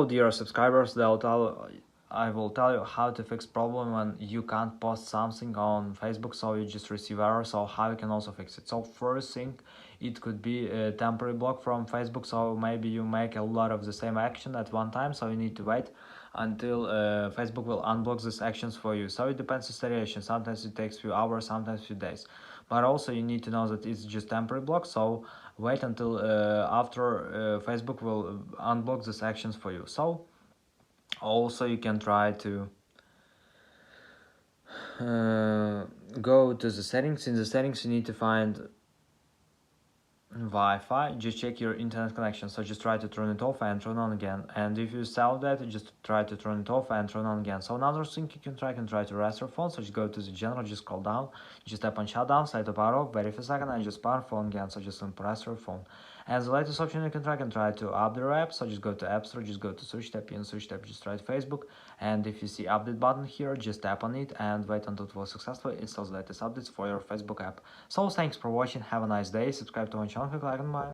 Dear subscribers, I will tell you how to fix problem when you can't post something on Facebook, so you just receive error. So how you can also fix it. So first thing, it could be a temporary block from Facebook. So maybe you make a lot of the same action at one time, so you need to wait until Facebook will unblock these actions for you. So it depends on situation. Sometimes it takes few hours, sometimes few days. But also you need to know that it's just temporary block. So wait until after Facebook will unblock these actions for you. So also you can try to go to the settings. In the settings you need to find Wi-Fi. Just check your internet connection, so just try to turn it off and turn on again. And if you solve that, just try to turn it off and turn on again. So another thing you can try to rest your phone. So just go to the general, just scroll down, just tap on shutdown, set to power off, wait for a second, and just power phone again. So just press your phone. And the latest option you can try to update your app. So just go to App Store, just go to search tab, in search tab just write Facebook, and if you see update button here, just tap on it and wait until it was successfully installs the latest updates for your Facebook app. So thanks for watching, have a nice day, subscribe to my channel, click like and bye.